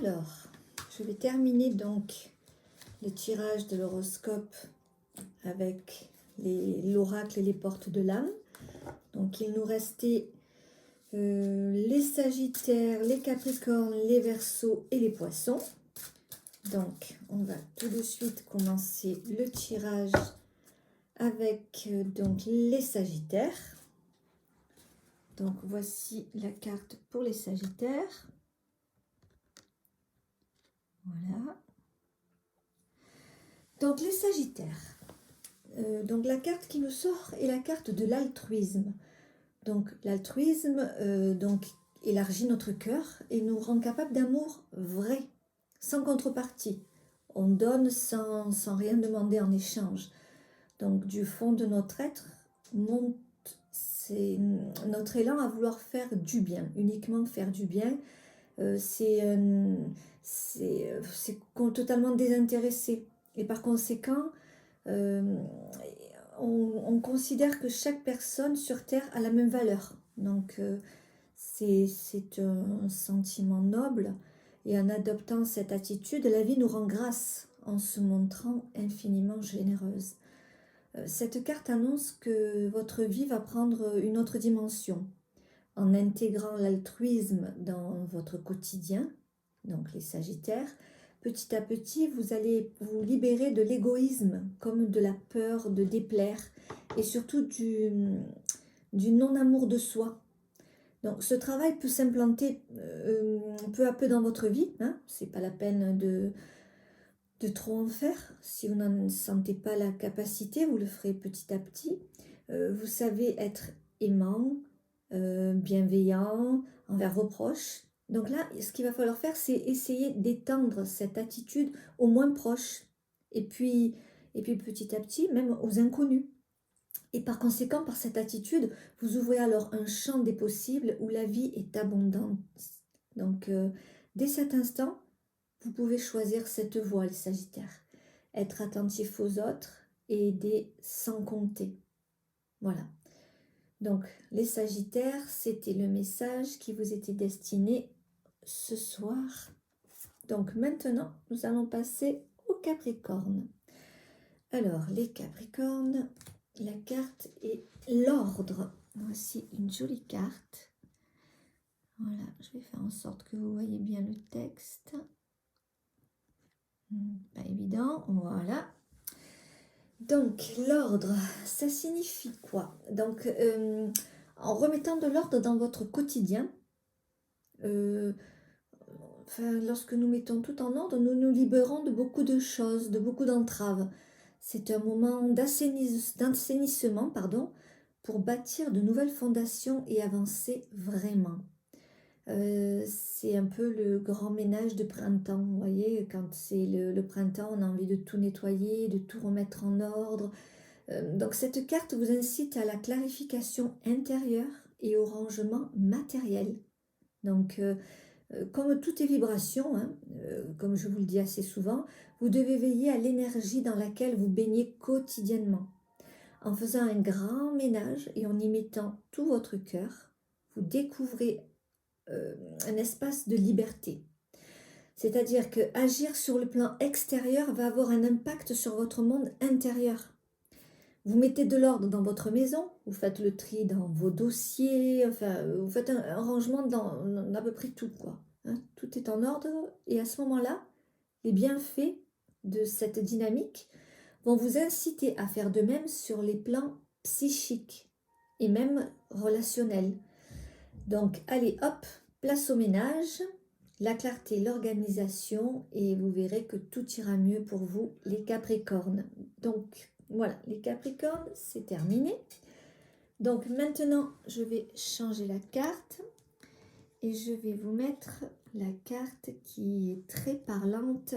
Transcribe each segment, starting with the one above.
Alors, je vais terminer donc le tirage de l'horoscope avec l'oracle et les portes de l'âme. Donc, il nous restait les Sagittaires, les Capricornes, les Verseaux et les Poissons. Donc, on va tout de suite commencer le tirage avec donc les Sagittaires. Donc, voici la carte pour les Sagittaires. Voilà. Donc, les Sagittaires. Donc, la carte qui nous sort est la carte de l'altruisme. Donc, l'altruisme élargit notre cœur et nous rend capable d'amour vrai, sans contrepartie. On donne sans rien demander en échange. Donc, du fond de notre être, monte notre élan à vouloir faire du bien, uniquement faire du bien. C'est totalement désintéressé. Et par conséquent, on considère que chaque personne sur Terre a la même valeur. Donc, c'est un sentiment noble. Et en adoptant cette attitude, la vie nous rend grâce en se montrant infiniment généreuse. Cette carte annonce que votre vie va prendre une autre dimension. En intégrant l'altruisme dans votre quotidien, donc les Sagittaires, petit à petit, vous allez vous libérer de l'égoïsme, comme de la peur de déplaire, et surtout du non-amour de soi. Donc ce travail peut s'implanter peu à peu dans votre vie, hein. C'est pas la peine de trop en faire. Si vous n'en sentez pas la capacité, vous le ferez petit à petit. Vous savez être aimant, bienveillant envers vos proches. Donc là, ce qu'il va falloir faire, c'est essayer d'étendre cette attitude aux moins proches. Et puis petit à petit, même aux inconnus. Et par conséquent, par cette attitude, vous ouvrez alors un champ des possibles où la vie est abondante. Donc, dès cet instant, vous pouvez choisir cette voie, les Sagittaires. Être attentif aux autres et aider sans compter. Voilà. Donc, les Sagittaires, c'était le message qui vous était destiné ce soir. Donc, maintenant, nous allons passer aux Capricornes. Alors, les Capricornes, la carte est l'ordre. Voici une jolie carte. Voilà, je vais faire en sorte que vous voyez bien le texte. Pas évident, voilà. Donc, l'ordre, ça signifie quoi? Donc, en remettant de l'ordre dans votre quotidien, lorsque nous mettons tout en ordre, nous nous libérons de beaucoup de choses, de beaucoup d'entraves. C'est un moment d'assainissement, pour bâtir de nouvelles fondations et avancer vraiment. C'est un peu le grand ménage de printemps, vous voyez, quand c'est le printemps, on a envie de tout nettoyer, de tout remettre en ordre. Donc cette carte vous incite à la clarification intérieure et au rangement matériel. Donc comme toutes les vibrations, hein, comme je vous le dis assez souvent, vous devez veiller à l'énergie dans laquelle vous baignez quotidiennement. En faisant un grand ménage et en y mettant tout votre cœur, vous découvrez un espace de liberté. C'est-à-dire que agir sur le plan extérieur va avoir un impact sur votre monde intérieur. Vous mettez de l'ordre dans votre maison, vous faites le tri dans vos dossiers, enfin, vous faites un rangement dans à peu près tout, quoi. Hein, tout est en ordre et à ce moment-là, les bienfaits de cette dynamique vont vous inciter à faire de même sur les plans psychiques et même relationnels. Donc, allez, hop, place au ménage, la clarté, l'organisation et vous verrez que tout ira mieux pour vous, les Capricornes. Donc, voilà, les Capricornes, c'est terminé. Donc, maintenant, je vais changer la carte et je vais vous mettre la carte qui est très parlante,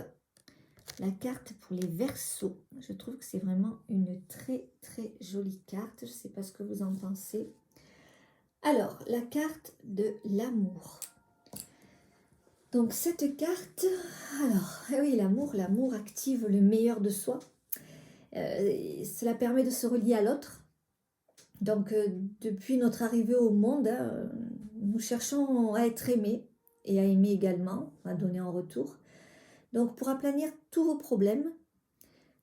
la carte pour les Verseaux. Je trouve que c'est vraiment une très, très jolie carte. Je ne sais pas ce que vous en pensez. Alors, la carte de l'amour. Donc, cette carte, alors, oui, l'amour active le meilleur de soi. Cela permet de se relier à l'autre. Donc, depuis notre arrivée au monde, nous cherchons à être aimés et à aimer également, à donner en retour. Donc pour aplanir tous vos problèmes,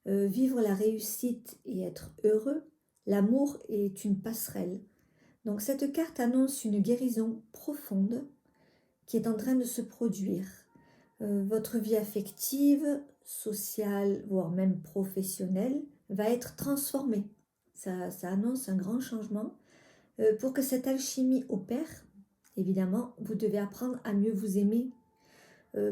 vivre la réussite et être heureux, l'amour est une passerelle. Donc cette carte annonce une guérison profonde qui est en train de se produire. Votre vie affective, sociale, voire même professionnelle, va être transformée. Ça annonce un grand changement. Pour que cette alchimie opère, évidemment, vous devez apprendre à mieux vous aimer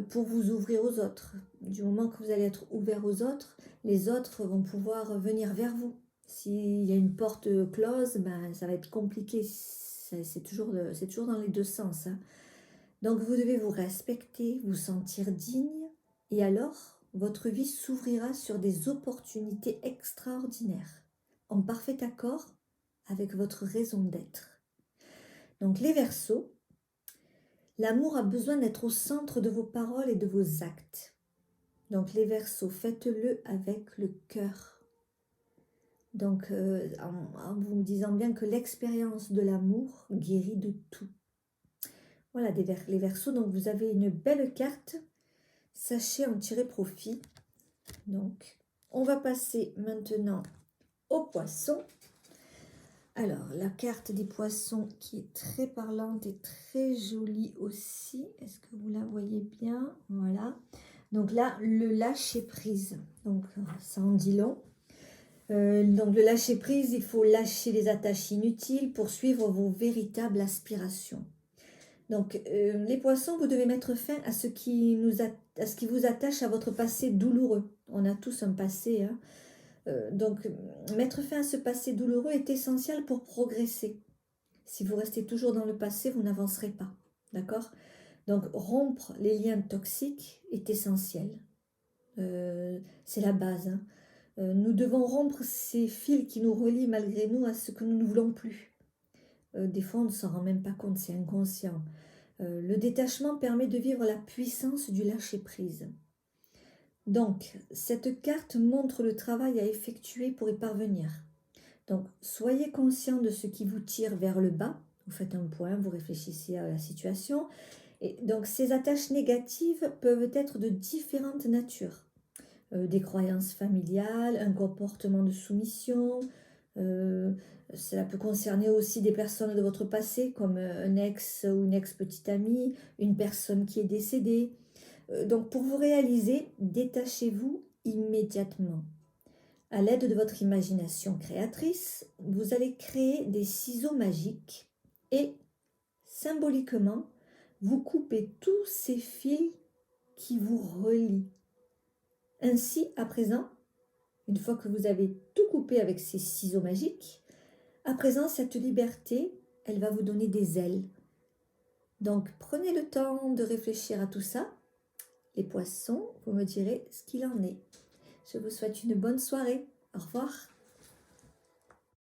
pour vous ouvrir aux autres. Du moment que vous allez être ouvert aux autres, les autres vont pouvoir venir vers vous. S'il y a une porte close, ben, ça va être compliqué. C'est toujours dans les deux sens, hein. Donc vous devez vous respecter, vous sentir digne, et alors votre vie s'ouvrira sur des opportunités extraordinaires, en parfait accord avec votre raison d'être. Donc les Verseaux, l'amour a besoin d'être au centre de vos paroles et de vos actes. Donc les Verseaux, faites-le avec le cœur. Donc en vous me disant bien que l'expérience de l'amour guérit de tout. Voilà les Verseaux, donc vous avez une belle carte. Sachez en tirer profit. Donc on va passer maintenant aux Poissons. Alors, la carte des Poissons qui est très parlante et très jolie aussi. Est-ce que vous la voyez bien? Voilà. Donc là, le lâcher-prise. Donc, ça en dit long. Donc, le lâcher-prise, il faut lâcher les attaches inutiles pour suivre vos véritables aspirations. Donc, les Poissons, vous devez mettre fin à ce qui vous attache à votre passé douloureux. On a tous un passé, hein. Donc, mettre fin à ce passé douloureux est essentiel pour progresser. Si vous restez toujours dans le passé, vous n'avancerez pas. D'accord? Donc, rompre les liens toxiques est essentiel. C'est la base, hein. Nous devons rompre ces fils qui nous relient malgré nous à ce que nous ne voulons plus. Des fois, on ne s'en rend même pas compte, c'est inconscient. Le détachement permet de vivre la puissance du lâcher-prise. Donc, cette carte montre le travail à effectuer pour y parvenir. Donc, soyez conscient de ce qui vous tire vers le bas. Vous faites un point, vous réfléchissez à la situation. Et donc, ces attaches négatives peuvent être de différentes natures. Des croyances familiales, un comportement de soumission. Cela peut concerner aussi des personnes de votre passé, comme un ex ou une ex-petite amie, une personne qui est décédée. Donc pour vous réaliser, détachez-vous immédiatement. À l'aide de votre imagination créatrice, vous allez créer des ciseaux magiques et, symboliquement, vous coupez tous ces fils qui vous relient. Ainsi, à présent, une fois que vous avez tout coupé avec ces ciseaux magiques, à présent, cette liberté, elle va vous donner des ailes. Donc, prenez le temps de réfléchir à tout ça. Les Poissons, vous me direz ce qu'il en est. Je vous souhaite une bonne soirée. Au revoir.